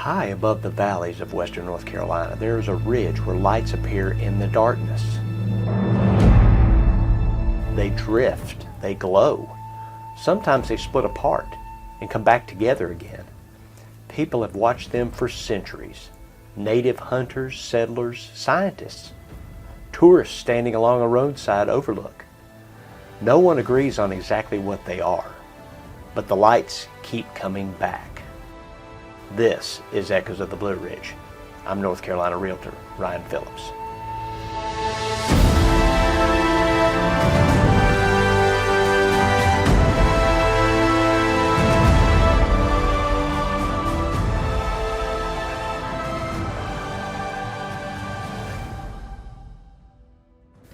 High above the valleys of western North Carolina, there is a ridge where lights appear in the darkness. They drift, they glow. Sometimes they split apart and come back together again. People have watched them for centuries. Native hunters, settlers, scientists, tourists standing along a roadside overlook. No one agrees on exactly what they are, but the lights keep coming back. This is Echoes of the Blue Ridge. I'm North Carolina Realtor Ryan Phillips.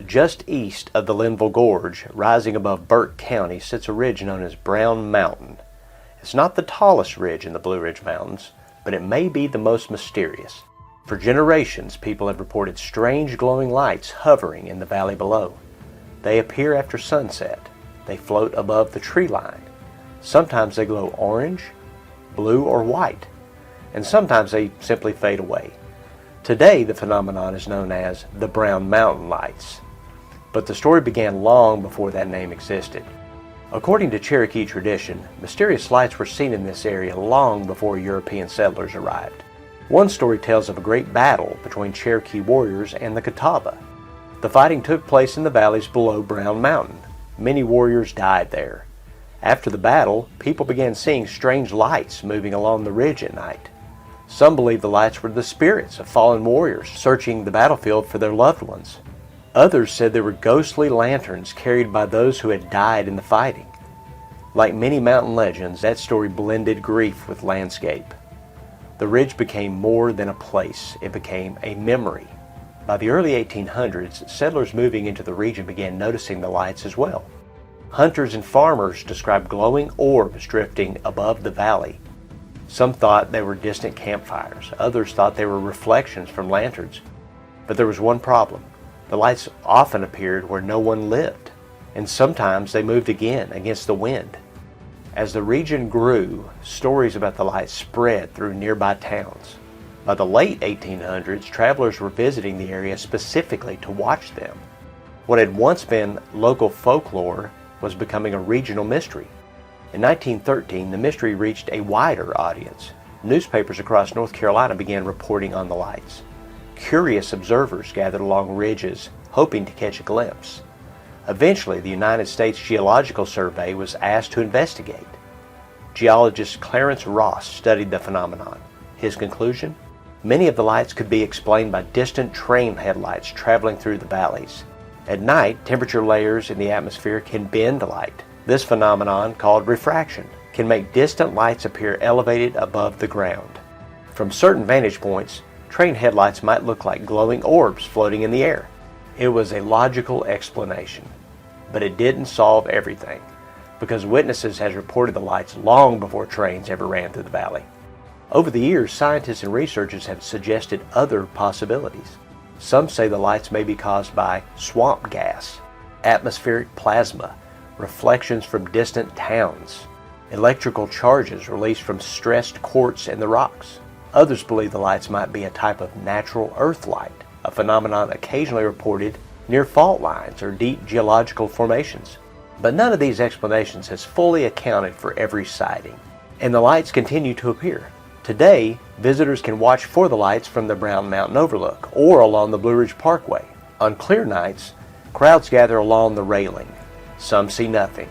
Just east of the Linville Gorge, rising above Burke County, sits a ridge known as Brown Mountain. It's not the tallest ridge in the Blue Ridge Mountains, but it may be the most mysterious. For generations, people have reported strange glowing lights hovering in the valley below. They appear after sunset. They float above the tree line. Sometimes they glow orange, blue, or white, and sometimes they simply fade away. Today, the phenomenon is known as the Brown Mountain Lights, but the story began long before that name existed. According to Cherokee tradition, mysterious lights were seen in this area long before European settlers arrived. One story tells of a great battle between Cherokee warriors and the Catawba. The fighting took place in the valleys below Brown Mountain. Many warriors died there. After the battle, people began seeing strange lights moving along the ridge at night. Some believed the lights were the spirits of fallen warriors searching the battlefield for their loved ones. Others said they were ghostly lanterns carried by those who had died in the fighting. Like many mountain legends, that story blended grief with landscape. The ridge became more than a place, it became a memory. By the early 1800s, settlers moving into the region began noticing the lights as well. Hunters and farmers described glowing orbs drifting above the valley. Some thought they were distant campfires, others thought they were reflections from lanterns. But there was one problem. The lights often appeared where no one lived, and sometimes they moved again against the wind. As the region grew, stories about the lights spread through nearby towns. By the late 1800s, travelers were visiting the area specifically to watch them. What had once been local folklore was becoming a regional mystery. In 1913, the mystery reached a wider audience. Newspapers across North Carolina began reporting on the lights. Curious observers gathered along ridges, hoping to catch a glimpse. Eventually, the United States Geological Survey was asked to investigate. Geologist Clarence Ross studied the phenomenon. His conclusion? Many of the lights could be explained by distant train headlights traveling through the valleys. At night, temperature layers in the atmosphere can bend light. This phenomenon, called refraction, can make distant lights appear elevated above the ground. From certain vantage points, train headlights might look like glowing orbs floating in the air. It was a logical explanation, but it didn't solve everything, because witnesses had reported the lights long before trains ever ran through the valley. Over the years, scientists and researchers have suggested other possibilities. Some say the lights may be caused by swamp gas, atmospheric plasma, reflections from distant towns, electrical charges released from stressed quartz in the rocks. Others believe the lights might be a type of natural earth light, a phenomenon occasionally reported near fault lines or deep geological formations. But none of these explanations has fully accounted for every sighting, and the lights continue to appear. Today, visitors can watch for the lights from the Brown Mountain Overlook or along the Blue Ridge Parkway. On clear nights, crowds gather along the railing. Some see nothing.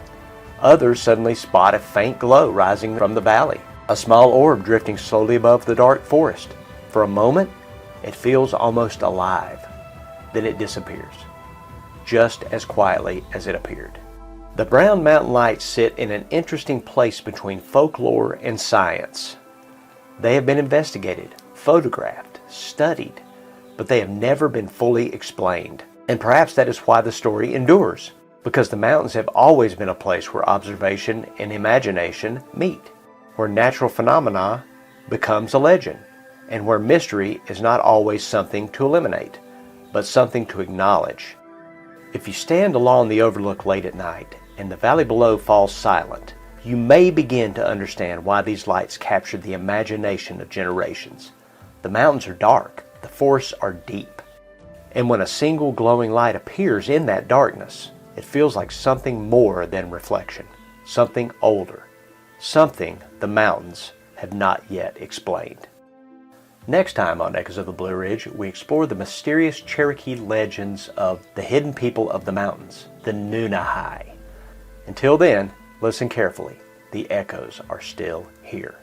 Others suddenly spot a faint glow rising from the valley, a small orb drifting slowly above the dark forest. For a moment, it feels almost alive. Then it disappears, just as quietly as it appeared. The Brown Mountain Lights sit in an interesting place between folklore and science. They have been investigated, photographed, studied, but they have never been fully explained. And perhaps that is why the story endures, because the mountains have always been a place where observation and imagination meet, where natural phenomena becomes a legend, and where mystery is not always something to eliminate, but something to acknowledge. If you stand along the overlook late at night and the valley below falls silent, you may begin to understand why these lights captured the imagination of generations. The mountains are dark, the forests are deep, and when a single glowing light appears in that darkness, it feels like something more than reflection, something older, something the mountains have not yet explained. Next time on Echoes of the Blue Ridge, we explore the mysterious Cherokee legends of the hidden people of the mountains, the Nunahai. Until then, listen carefully. The echoes are still here.